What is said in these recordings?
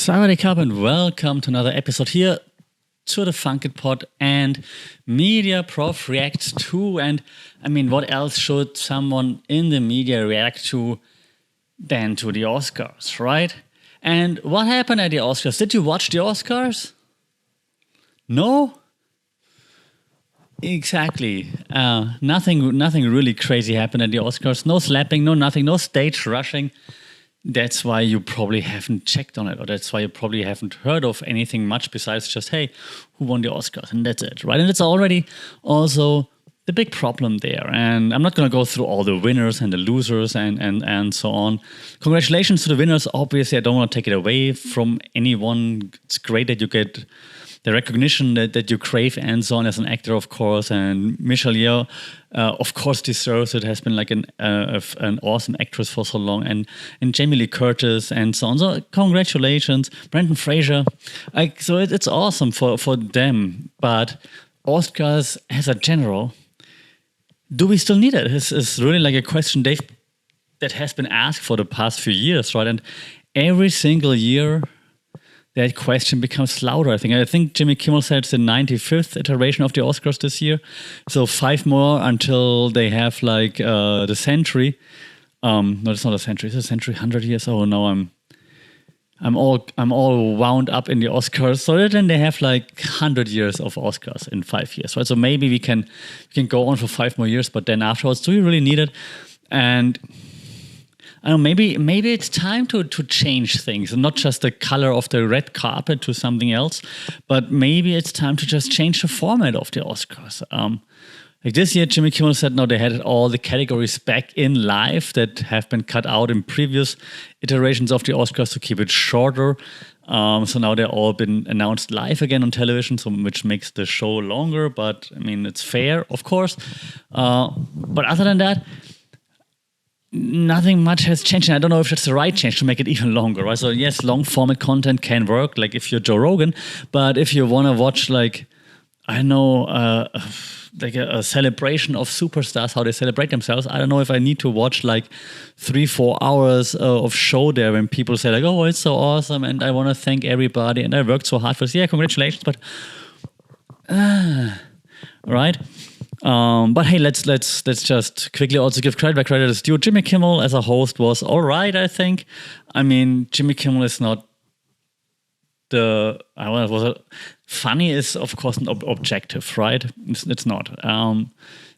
Sawadee Cup and welcome to another episode here to the Funkit Pod and Media Prof reacts to. And I mean, what else should someone in the media react to than to the Oscars, right? And what happened at the Oscars? Did you watch the Oscars? No? Exactly. Nothing really crazy happened at the Oscars. No slapping, no nothing, no stage rushing. That's why you probably haven't checked on it, or that's why you probably haven't heard of anything much besides just, hey, who won the Oscars? And that's it, right? And it's already also the big problem there. And I'm not going to go through all the winners and the losers and so on. Congratulations to the winners. Obviously, I don't want to take it away from anyone. It's great that you get the recognition that you crave and so on as an actor, of course. And Michelle Yeoh, of course, deserves it. Has been like an awesome actress for so long. And Jamie Lee Curtis and so on. So congratulations. Brendan Fraser. So it's awesome for them. But Oscars as a general, do we still need it? It's really like a question that has been asked for the past few years, right? And every single year, that question becomes louder, I think. I think Jimmy Kimmel said it's the 95th iteration of the Oscars this year. So 5 more until they have like the century. No, it's not a century. It's a century, 100 years. Oh no, I'm all wound up in the Oscars. So then they have like 100 years of Oscars in 5 years, right? So maybe we can go on for 5 more years, but then afterwards, do we really need it? And I don't know, maybe it's time to change things, and not just the color of the red carpet to something else, but maybe it's time to just change the format of the Oscars. Like this year, Jimmy Kimmel said, no, they had all the categories back in live that have been cut out in previous iterations of the Oscars to keep it shorter. So now they're all been announced live again on television, so which makes the show longer. But I mean, it's fair, of course. But other than that, nothing much has changed. And I don't know if that's the right change to make it even longer, right? So yes, long format content can work, like if you're Joe Rogan, but if you want to watch like, I don't know, like a celebration of superstars, how they celebrate themselves, I don't know if I need to watch like 3-4 hours of show there when people say like, oh, it's so awesome and I want to thank everybody and I worked so hard for this. Yeah, congratulations, but right? But hey, let's just quickly also give credit where credit is due. Jimmy Kimmel as a host was all right, I think. I mean, Jimmy Kimmel is not funny is of course not objective, right? It's not.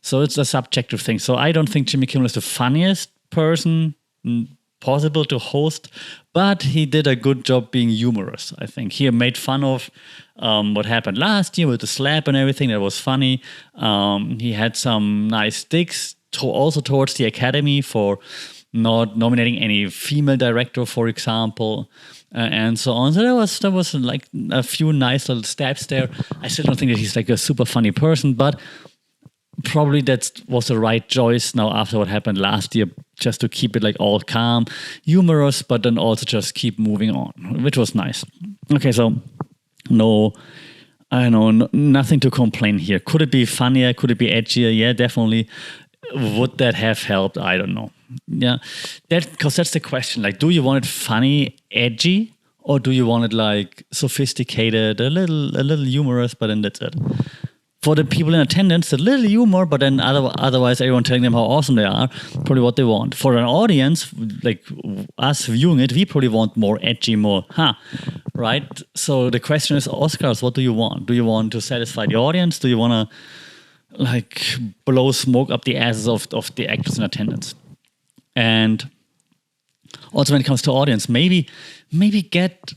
So it's a subjective thing. So I don't think Jimmy Kimmel is the funniest person possible to host, but he did a good job being humorous. I think he made fun of what happened last year with the slap and everything. That was funny. He had some nice digs also towards the Academy for not nominating any female director, for example, and so on. So there was like a few nice little stabs there. I still don't think that he's like a super funny person, but probably that was the right choice now after what happened last year, just to keep it like all calm, humorous, but then also just keep moving on, which was nice. Okay, so no, I don't know, nothing to complain here. Could it be funnier? Could it be edgier? Yeah, definitely. Would that have helped? I don't know. Yeah, because that's the question. Like, do you want it funny, edgy, or do you want it like sophisticated, a little humorous, but then that's it? For the people in attendance, a little humor, but then otherwise everyone telling them how awesome they are, probably what they want. For an audience, like us viewing it, we probably want more edgy, more, right? So the question is, Oscars, what do you want? Do you want to satisfy the audience? Do you want to like blow smoke up the asses of the actors in attendance? And also when it comes to audience, maybe get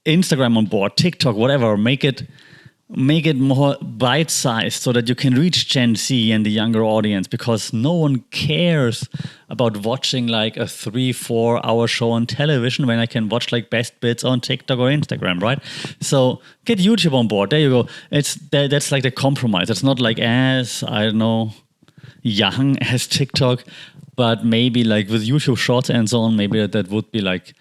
Instagram on board, TikTok, whatever, make it more bite-sized so that you can reach Gen Z and the younger audience, because no one cares about watching like a 3-4 hour show on television when I can watch like best bits on TikTok or Instagram, right? So get YouTube on board. There you go. That's like the compromise. It's not like as, I don't know, young as TikTok, but maybe like with YouTube Shorts and so on, maybe that would be like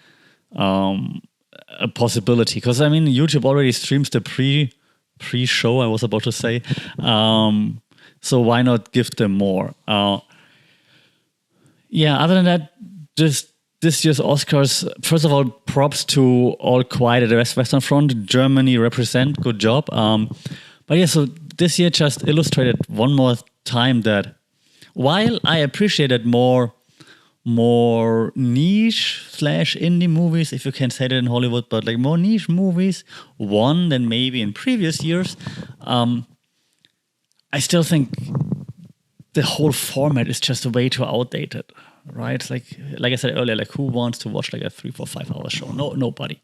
a possibility. Because I mean, YouTube already streams the pre-show, I was about to say. So why not give them more? Yeah, other than that, just this year's Oscars, first of all, props to All Quiet at the Western Front. Germany represent, good job. But yeah, so this year just illustrated one more time that while I appreciated more niche / indie movies, if you can say that in Hollywood, but like more niche movies won than maybe in previous years, I still think the whole format is just way too outdated, right? It's like I said earlier, like who wants to watch like a 3, 4, 5 hour show? Nobody.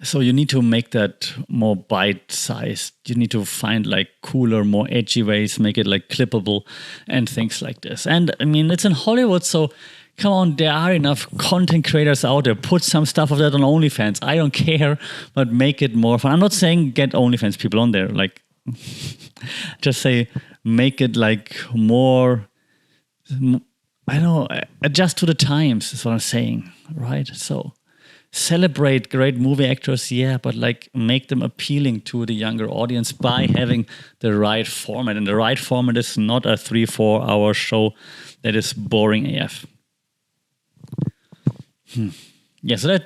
So you need to make that more bite-sized. You need to find like cooler, more edgy ways, make it like clippable and things like this. And I mean, it's in Hollywood, so come on, there are enough content creators out there. Put some stuff of that on OnlyFans. I don't care, but make it more fun. I'm not saying get OnlyFans people on there. Like, just say make it like more, I don't know, adjust to the times is what I'm saying, right? So celebrate great movie actors, yeah, but like make them appealing to the younger audience by having the right format. And the right format is not a 3-4 hour show that is boring AF. Yeah, so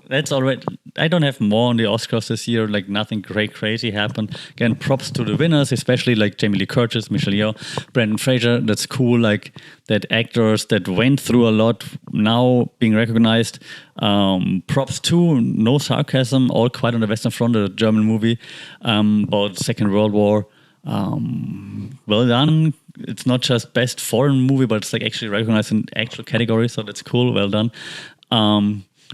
that's already. I don't have more on the Oscars this year. Like nothing great crazy happened. Again, props to the winners, especially like Jamie Lee Curtis, Michelle Yeoh, Brendan Fraser. That's cool. Like that actors that went through a lot now being recognized. Props to, no sarcasm, All Quiet on the Western Front, a German movie about the Second World War. Well done. It's not just best foreign movie, but it's like actually recognized in actual category. So that's cool. Well done.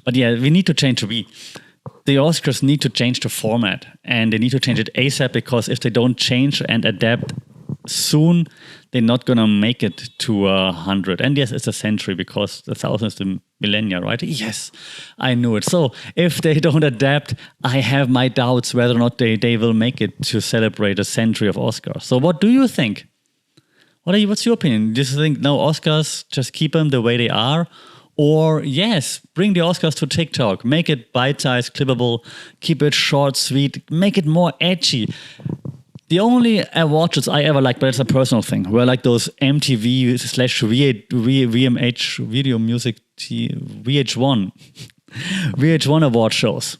But yeah, we need to change the Oscars need to change the format, and they need to change it ASAP, because if they don't change and adapt soon, they're not gonna make it to 100. And yes, it's a century, because the 1000 is the millennia, right? Yes, I knew it. So if they don't adapt, I have my doubts whether or not they will make it to celebrate a century of Oscars. So what do you think? What's your opinion? Do you think no Oscars, just keep them the way they are? Or yes, bring the Oscars to TikTok, make it bite-sized, clippable, keep it short, sweet, make it more edgy. The only awards I ever liked, but it's a personal thing, were like those MTV / VMH Video Music VH1 award shows.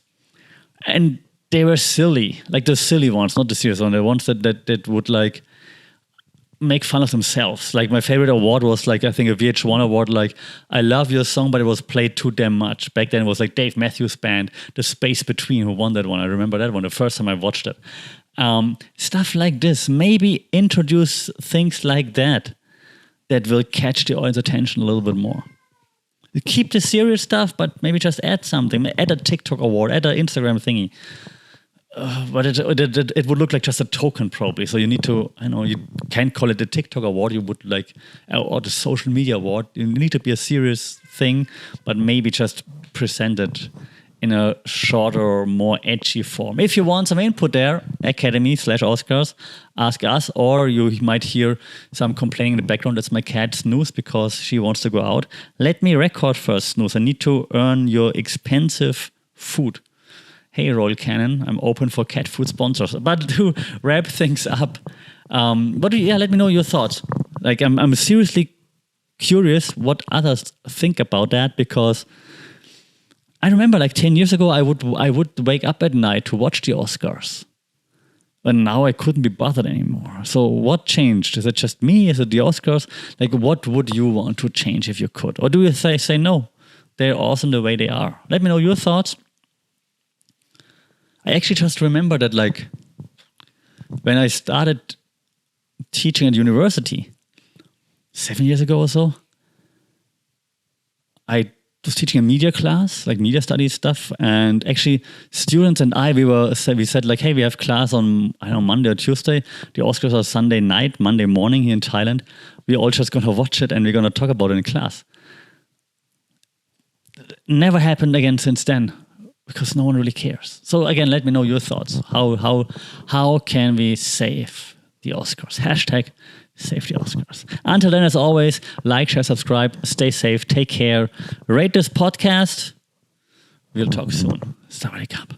And they were silly, like the silly ones, not the serious ones, the ones that would like make fun of themselves. Like my favorite award was like, I think a VH1 award, like I love your song, but it was played too damn much. Back then it was like Dave Matthews Band, The Space Between, who won that one. I remember that one the first time I watched it. Stuff like this, maybe introduce things like that will catch the audience attention a little bit more. Keep the serious stuff, but maybe just add something. Add a TikTok award, add an Instagram thingy. But it would look like just a token probably. So you need to, you can't call it the TikTok award. You would like, or the social media award. You need to be a serious thing, but maybe just present it in a shorter, more edgy form. If you want some input there, Academy/Oscars, ask us, or you might hear some complaining in the background. That's my cat Snooze, because she wants to go out. Let me record first, Snooze. I need to earn your expensive food. Hey, Royal Canin, I'm open for cat food sponsors. But to wrap things up, let me know your thoughts. Like, I'm seriously curious what others think about that, because I remember like 10 years ago, I would wake up at night to watch the Oscars. And now I couldn't be bothered anymore. So what changed? Is it just me? Is it the Oscars? Like, what would you want to change if you could? Or do you say no, they're awesome the way they are? Let me know your thoughts. I actually just remember that, like, when I started teaching at university 7 years ago or so, I was teaching a media class, like media studies stuff, and actually students and we said like, hey, we have class on Monday or Tuesday. The Oscars are Sunday night, Monday morning here in Thailand. We're all just gonna watch it and we're gonna talk about it in class. Never happened again since then, because no one really cares. So again, let me know your thoughts. How can we save the Oscars? #save the Oscars. Until then, as always, like, share, subscribe, stay safe, take care, rate this podcast. We'll talk soon. Sawadee Cup.